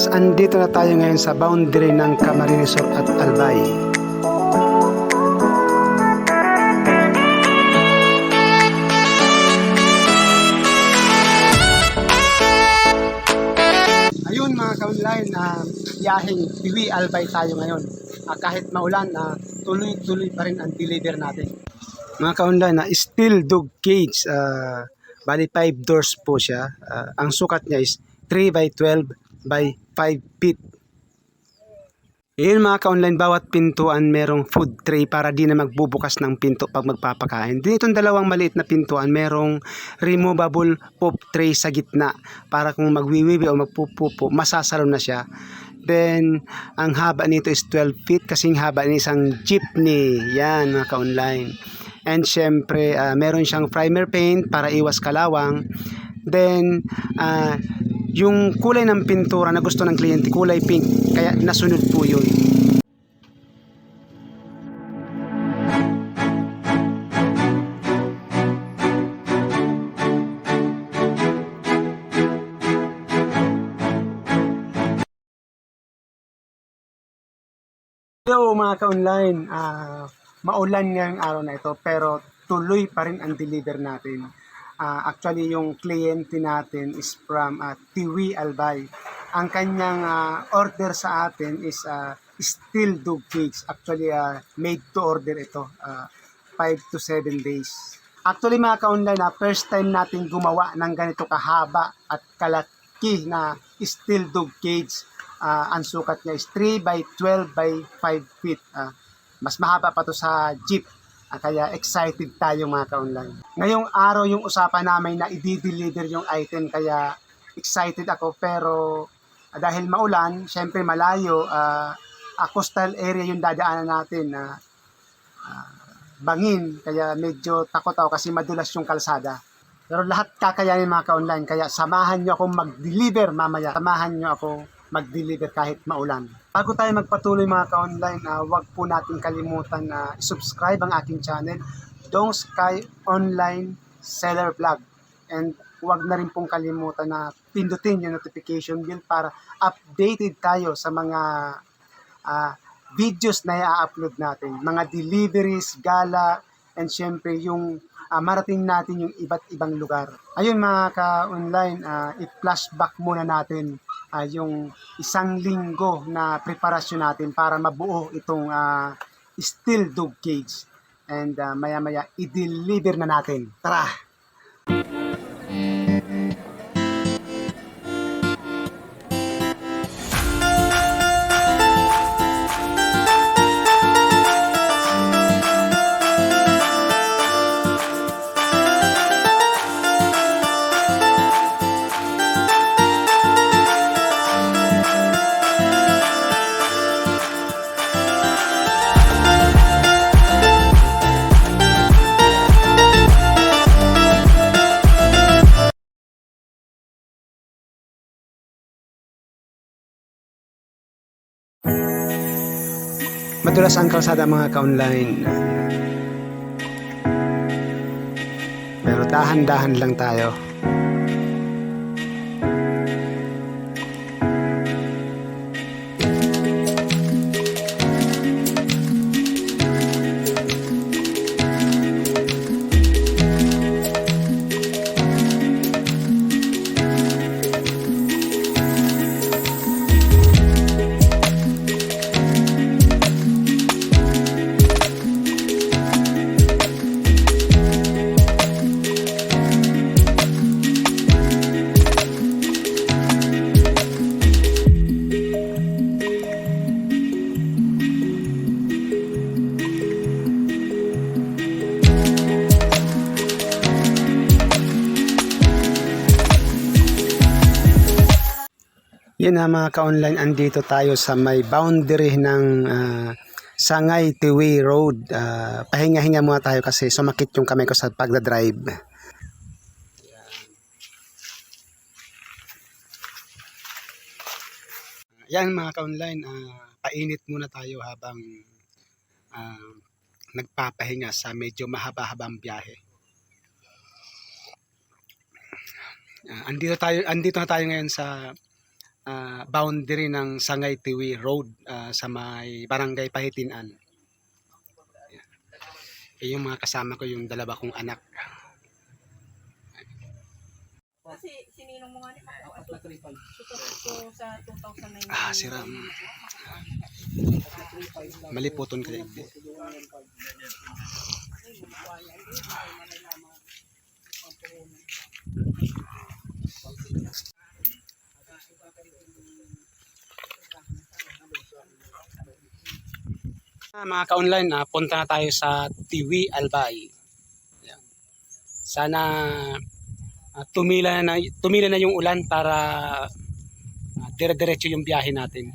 Guys, andito na tayo ngayon sa boundary ng Camarines Sur at Albay. Ayun mga ka-online, biyaheng Tiwi Albay tayo ngayon. Kahit maulan, tuloy-tuloy pa rin ang deliver natin. Mga ka-online, steel dog cage. Bali 5 doors po siya. Ang sukat niya is 3 by 12 by 5 feet. Yun mga ka-online, bawat pintuan merong food tray para di na magbubukas ng pinto pag magpapakain. Ditong dalawang maliit na pintuan merong removable poop tray sa gitna para kung magwiwiwi o magpupupo, masasalo na siya. Then, ang haba nito is 12 feet kasing haba ng isang jeepney. Yan mga ka-online. And syempre, meron siyang primer paint para iwas kalawang. Then, yung kulay ng pintura na gusto ng kliyente, kulay pink, kaya nasunod po yun. Hello mga ka-online, maulan ngayong araw na ito pero tuloy pa rin ang deliver natin. Actually, yung kliyente natin is from Tiwi Albay. Ang kanyang order sa atin is steel dog cage. Actually, made to order ito. 5 to 7 days. Actually, mga ka-online, first time natin gumawa ng ganito kahaba at kalaki na steel dog cage. Ang sukat niya is 3 by 12 by 5 feet. Mas mahaba pa to sa jeep. Kaya excited tayo mga ka-online. Ngayong araw yung usapan namin na i-deliver yung item kaya excited ako pero dahil maulan, syempre malayo, coastal area yung dadaanan natin bangin kaya medyo takot ako kasi madulas yung kalsada. Pero lahat kakayanin mga ka-online kaya samahan nyo akong mag-deliver mamaya. Samahan nyo ako mag-deliver kahit maulan. Bago tayo magpatuloy mga ka-online, huwag po natin kalimutan na subscribe ang aking channel, Dong Sky Online Seller Vlog. And huwag na rin pong kalimutan na pindutin yung notification bell para updated tayo sa mga videos na i-upload natin. Mga deliveries, gala, and syempre yung marating natin yung iba't ibang lugar. Ayun mga ka-online, i-flashback muna natin yung isang linggo na preparasyon natin para mabuo itong steel dog cage. And maya-maya i-deliver na natin. Tara! Madulas ang kalsada mga ka-online. Pero dahan-dahan lang tayo. Yan mga ka-online, andito tayo sa may boundary ng Sangay Tiwi Road. Pahinga-hinga muna tayo kasi sumakit yung kamay ko sa pagdadrive. Yan mga ka-online, painit muna tayo habang nagpapahinga sa medyo mahaba-habang biyahe. Andito na tayo ngayon sa boundary ng Sangay Tiwi Road sa may Barangay Pahitinan. Yung mga kasama ko, yung dalawa kong anak. Kasi sininong mo nga ni so, sa 2009. Sira. Maliputon ka. Mga ka-online, punta na tayo sa Tiwi Albay. Ayan. Sana tumila na yung ulan para dire-diretso yung biyahe natin.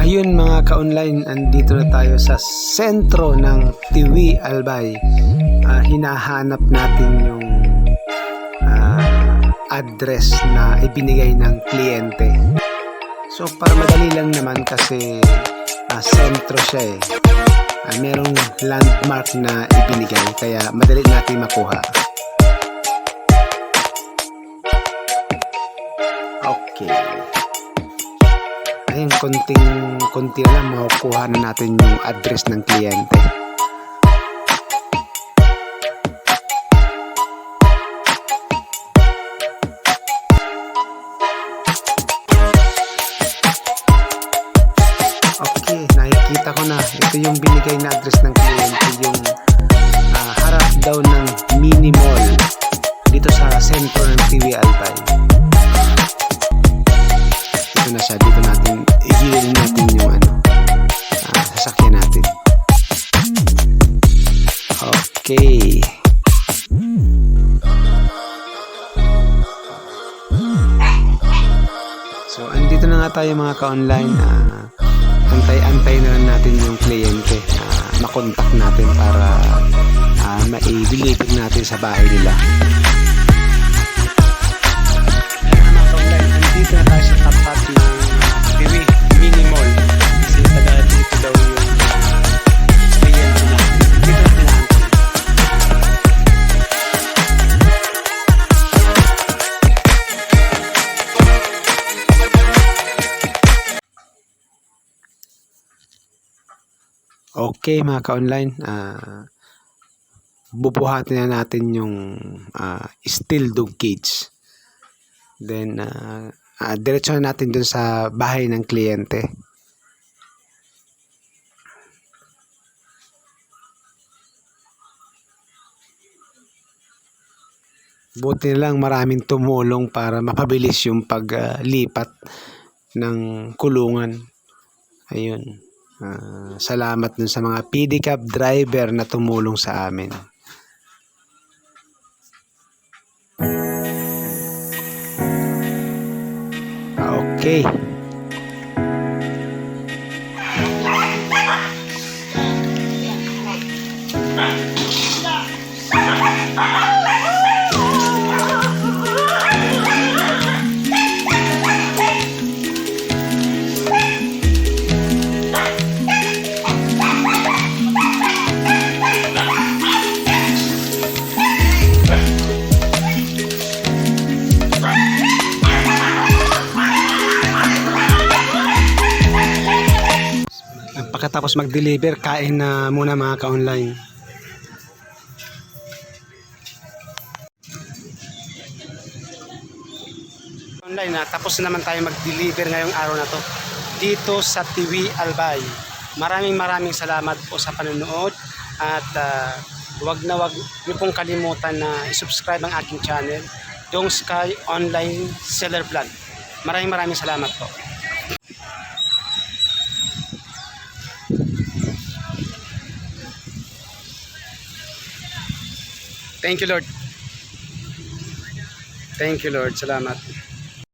Ayun mga ka-online, andito na tayo sa sentro ng Tiwi Albay. Hinahanap natin yung address na ibinigay ng kliyente. So para madali lang naman kasi sentro siya merong landmark na ibinigay kaya madali natin makuha. Okay. Ayun, konti na lang makukuha na natin yung address ng kliyente. Okay, nakikita ko na. Ito yung binigay na address ng kliyente, yung harap daw ng mini mall dito sa sentro ng TV Albay. Ito na siya, dito natin igilin natin yung sasakyan natin. Okay. So andito na nga tayo mga ka-online. Antay-antay na lang natin yung kliyente, makontak natin para ma-deliver natin sa bahay nila. Dito na tayo sa tapat ng TV Mini Mall kasi taga dito daw yung kliyente na. Dito na pinahantay. Okay mga ka-online, bubuhatin na natin yung steel dog cage. Then diretso na natin dun sa bahay ng kliyente. Buti na lang maraming tumulong para mapabilis yung paglipat ng kulungan. Ayun. Salamat dun sa mga pedicab driver na tumulong sa amin. Okay. Pagkatapos mag-deliver, kain na muna mga ka-online. Online tapos na naman tayo mag-deliver ngayong araw na to dito sa TV Albay. Maraming salamat po sa panonood at wag niyo pong kalimutan na i-subscribe ang aking channel, Dong Sky Online Seller Vlog. Maraming salamat po. Thank you, Lord. Thank you, Lord. Salamat.